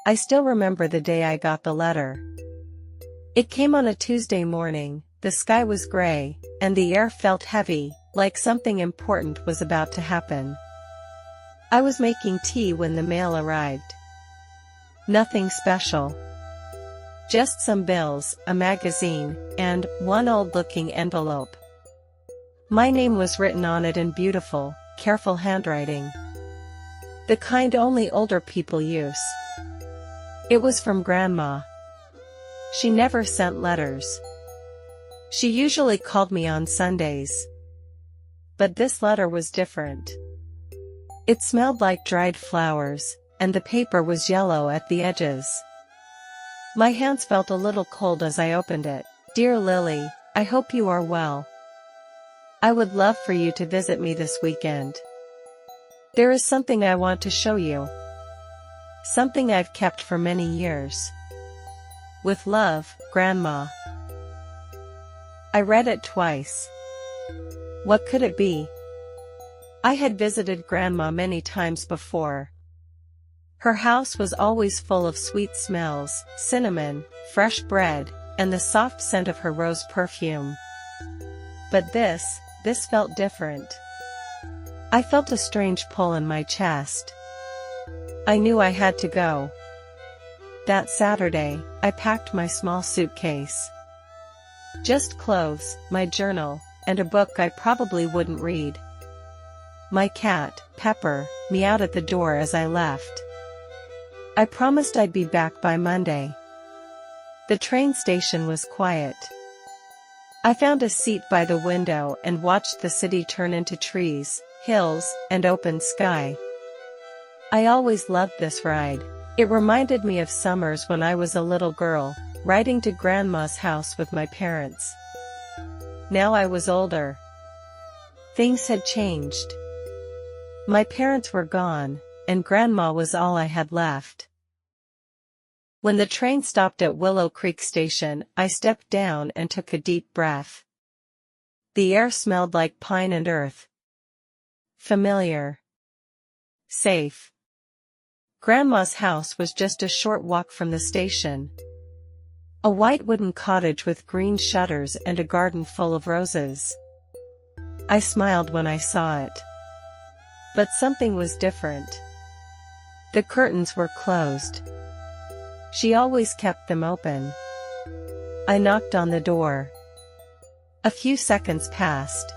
I still remember the day I got the letter. It came on a Tuesday morning, the sky was gray, and the air felt heavy, like something important was about to happen. I was making tea when the mail arrived. Nothing special. Just some bills, a magazine, and one old-looking envelope. My name was written on it in beautiful, careful handwriting. The kind only older people use. It was from Grandma. She never sent letters. She usually called me on Sundays. But this letter was different. It smelled like dried flowers, and the paper was yellow at the edges. My hands felt a little cold as I opened it. Dear Lily, I hope you are well. I would love for you to visit me this weekend. There is something I want to show you. Something I've kept for many years. With love, Grandma. I read it twice. What could it be? I had visited Grandma many times before. Her house was always full of sweet smells, cinnamon, fresh bread, and the soft scent of her rose perfume. But this felt different. I felt a strange pull in my chest. I knew I had to go. That Saturday, I packed my small suitcase. Just clothes, my journal, and a book I probably wouldn't read. My cat, Pepper, meowed at the door as I left. I promised I'd be back by Monday. The train station was quiet. I found a seat by the window and watched the city turn into trees, hills, and open sky. I always loved this ride. It reminded me of summers when I was a little girl, riding to Grandma's house with my parents. Now I was older. Things had changed. My parents were gone, and Grandma was all I had left. When the train stopped at Willow Creek Station, I stepped down and took a deep breath. The air smelled like pine and earth. Familiar. Safe. Grandma's house was just a short walk from the station. A white wooden cottage with green shutters and a garden full of roses. I smiled when I saw it. But something was different. The curtains were closed. She always kept them open. I knocked on the door. A few seconds passed.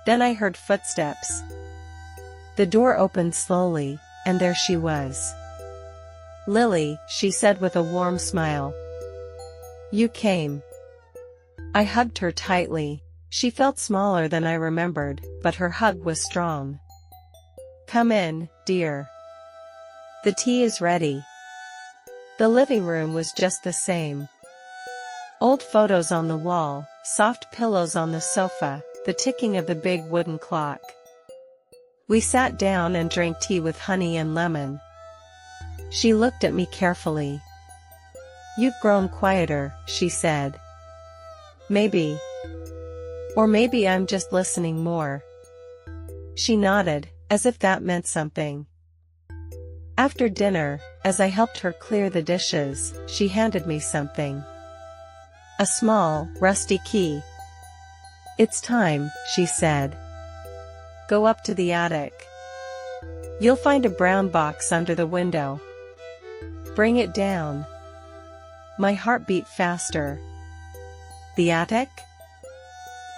Then I heard footsteps. The door opened slowly, and there she was. Lily, she said with a warm smile. You came. I hugged her tightly. She felt smaller than I remembered, but her hug was strong. Come in, dear. The tea is ready. The living room was just the same. Old photos on the wall, soft pillows on the sofa, the ticking of the big wooden clock. We sat down and drank tea with honey and lemon. She looked at me carefully. You've grown quieter, she said. Maybe. Or maybe I'm just listening more. She nodded, as if that meant something. After dinner, as I helped her clear the dishes, she handed me something. A small, rusty key. It's time, she said. Go up to the attic. You'll find a brown box under the window. Bring it down. My heart beat faster. The attic?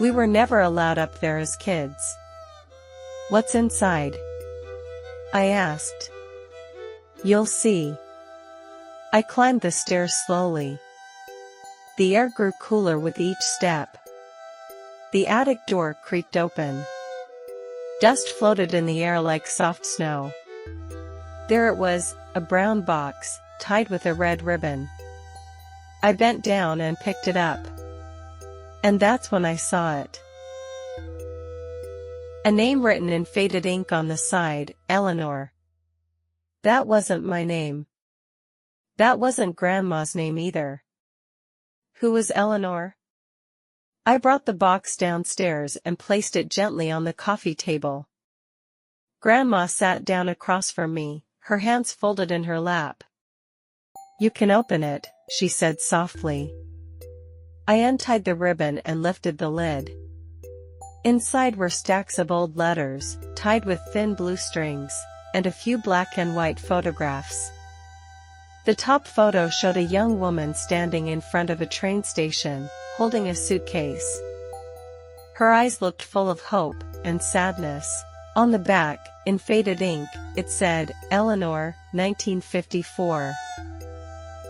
We were never allowed up there as kids. What's inside? I asked. You'll see. I climbed the stairs slowly. The air grew cooler with each step. The attic door creaked open. Dust floated in the air like soft snow. There it was, a brown box, tied with a red ribbon. I bent down and picked it up. And that's when I saw it. A name written in faded ink on the side, Eleanor. That wasn't my name. That wasn't Grandma's name either. Who was Eleanor? I brought the box downstairs and placed it gently on the coffee table. Grandma sat down across from me, her hands folded in her lap. You can open it, she said softly. I untied the ribbon and lifted the lid. Inside were stacks of old letters, tied with thin blue strings, and a few black and white photographs. The top photo showed a young woman standing in front of a train station, holding a suitcase. Her eyes looked full of hope and sadness. On the back, in faded ink, it said, Eleanor, 1954.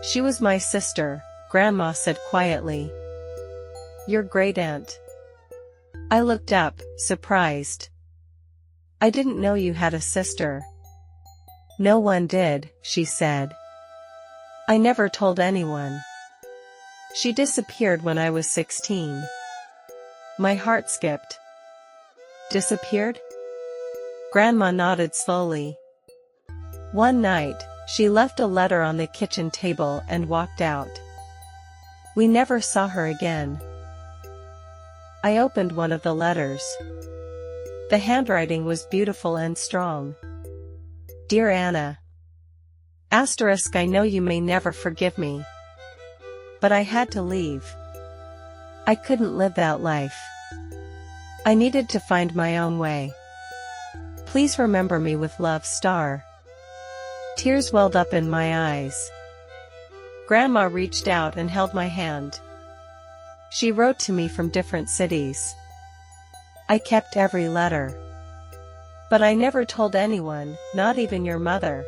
She was my sister, Grandma said quietly. Your great-aunt. I looked up, surprised. I didn't know you had a sister. No one did, she said. I never told anyone. She disappeared when I was 16. My heart skipped. Disappeared? Grandma nodded slowly. One night, she left a letter on the kitchen table and walked out. We never saw her again. I opened one of the letters. The handwriting was beautiful and strong. Dear Anna. Asterisk, I know you may never forgive me. But I had to leave. I couldn't live that life. I needed to find my own way. Please remember me with love, Star. Tears welled up in my eyes. Grandma reached out and held my hand. She wrote to me from different cities. I kept every letter. But I never told anyone, not even your mother.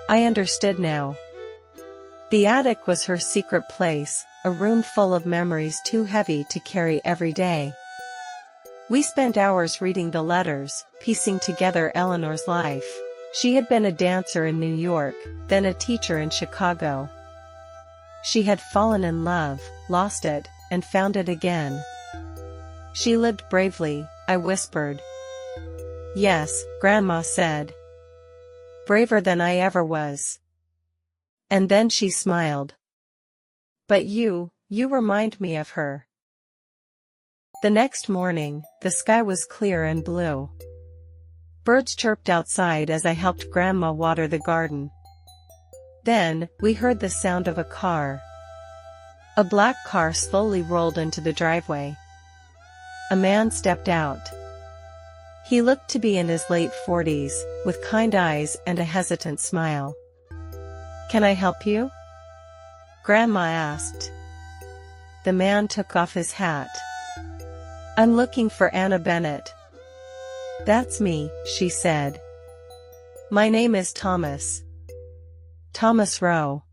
I understood now. The attic was her secret place, a room full of memories too heavy to carry every day. We spent hours reading the letters, piecing together Eleanor's life. She had been a dancer in New York, then a teacher in Chicago. She had fallen in love, lost it, and found it again. She lived bravely, I whispered. Yes, Grandma said. Braver than I ever was. And then she smiled. But you remind me of her. The next morning, the sky was clear and blue. Birds chirped outside as I helped Grandma water the garden. Then, we heard the sound of a car. A black car slowly rolled into the driveway. A man stepped out. He looked to be in his late 40s, with kind eyes and a hesitant smile. Can I help you? Grandma asked. The man took off his hat. I'm looking for Anna Bennett. That's me, she said. My name is Thomas. Thomas Rowe.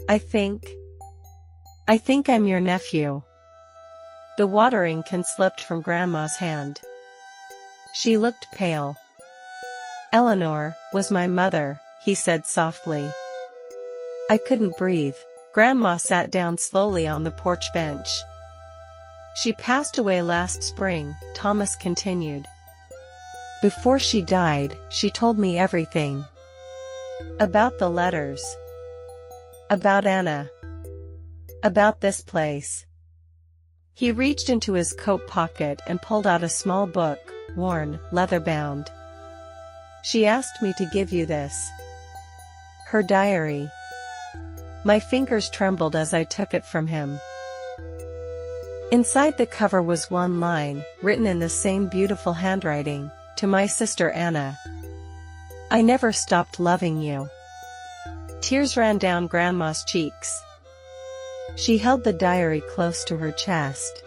I think I'm your nephew. The watering can slipped from Grandma's hand. She looked pale. Eleanor was my mother, he said softly. I couldn't breathe. Grandma sat down slowly on the porch bench. She passed away last spring, Thomas continued. Before she died, she told me everything. About the letters. About Anna. About this place. He reached into his coat pocket and pulled out a small book, worn, leather-bound. She asked me to give you this. Her diary. My fingers trembled as I took it from him. Inside the cover was one line, written in the same beautiful handwriting, to my sister Anna. I never stopped loving you. Tears ran down Grandma's cheeks. She held the diary close to her chest.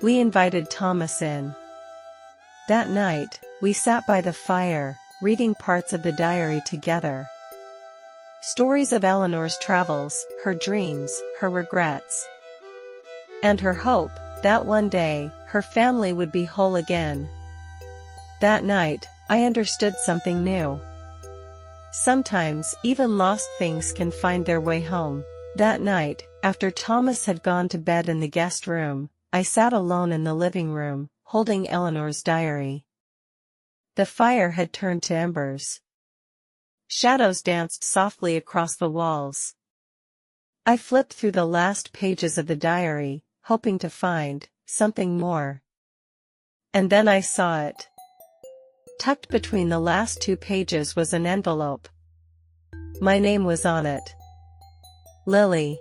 We invited Thomas in. That night, we sat by the fire, reading parts of the diary together. Stories of Eleanor's travels, her dreams, her regrets. And her hope, that one day, her family would be whole again. That night, I understood something new. Sometimes, even lost things can find their way home. That night, after Thomas had gone to bed in the guest room, I sat alone in the living room, holding Eleanor's diary. The fire had turned to embers. Shadows danced softly across the walls. I flipped through the last pages of the diary, hoping to find something more. And then I saw it. Tucked between the last two pages was an envelope. My name was on it. Lily.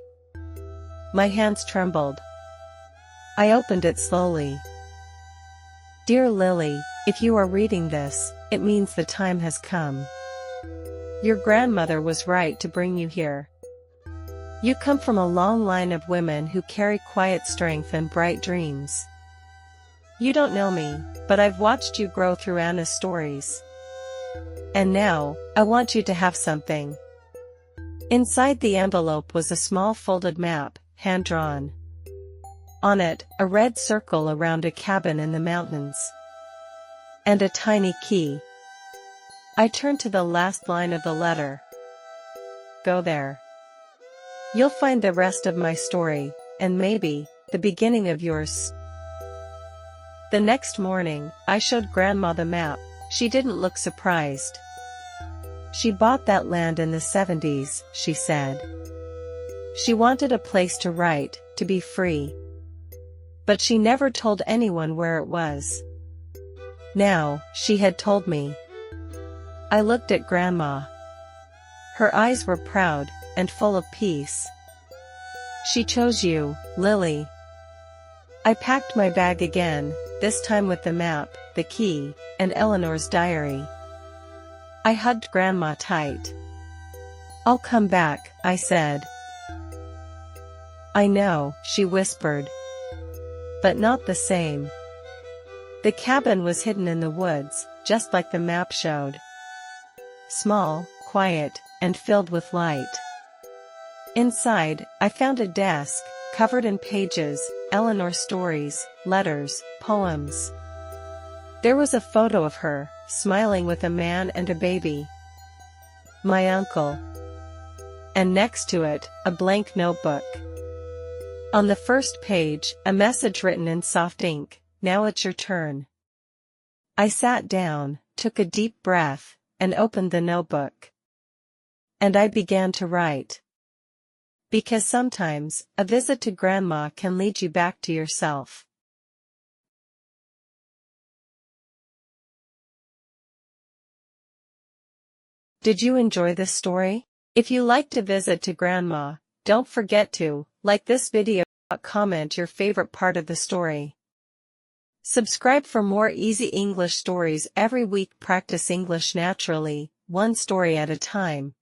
My hands trembled. I opened it slowly. Dear Lily, if you are reading this, it means the time has come. Your grandmother was right to bring you here. You come from a long line of women who carry quiet strength and bright dreams. You don't know me, but I've watched you grow through Anna's stories. And now, I want you to have something. Inside the envelope was a small folded map, hand-drawn. On it, a red circle around a cabin in the mountains. And a tiny key. I turned to the last line of the letter. Go there. You'll find the rest of my story, and maybe, the beginning of yours. The next morning, I showed Grandma the map. She didn't look surprised. She bought that land in the 70s, she said. She wanted a place to write, to be free. But she never told anyone where it was. Now, she had told me. I looked at Grandma. Her eyes were proud, and full of peace. She chose you, Lily. I packed my bag again, this time with the map, the key, and Eleanor's diary. I hugged Grandma tight. I'll come back, I said. I know, she whispered. But not the same. The cabin was hidden in the woods, just like the map showed. Small, quiet, and filled with light. Inside, I found a desk, covered in pages, Eleanor's stories, letters, poems. There was a photo of her, smiling with a man and a baby. My uncle. And next to it, a blank notebook. On the first page, a message written in soft ink, now it's your turn. I sat down, took a deep breath, and opened the notebook. And I began to write. Because sometimes, a visit to Grandma can lead you back to yourself. Did you enjoy this story? If you liked a visit to Grandma, don't forget to like this video, comment your favorite part of the story. Subscribe for more easy English stories every week. Practice English naturally, one story at a time.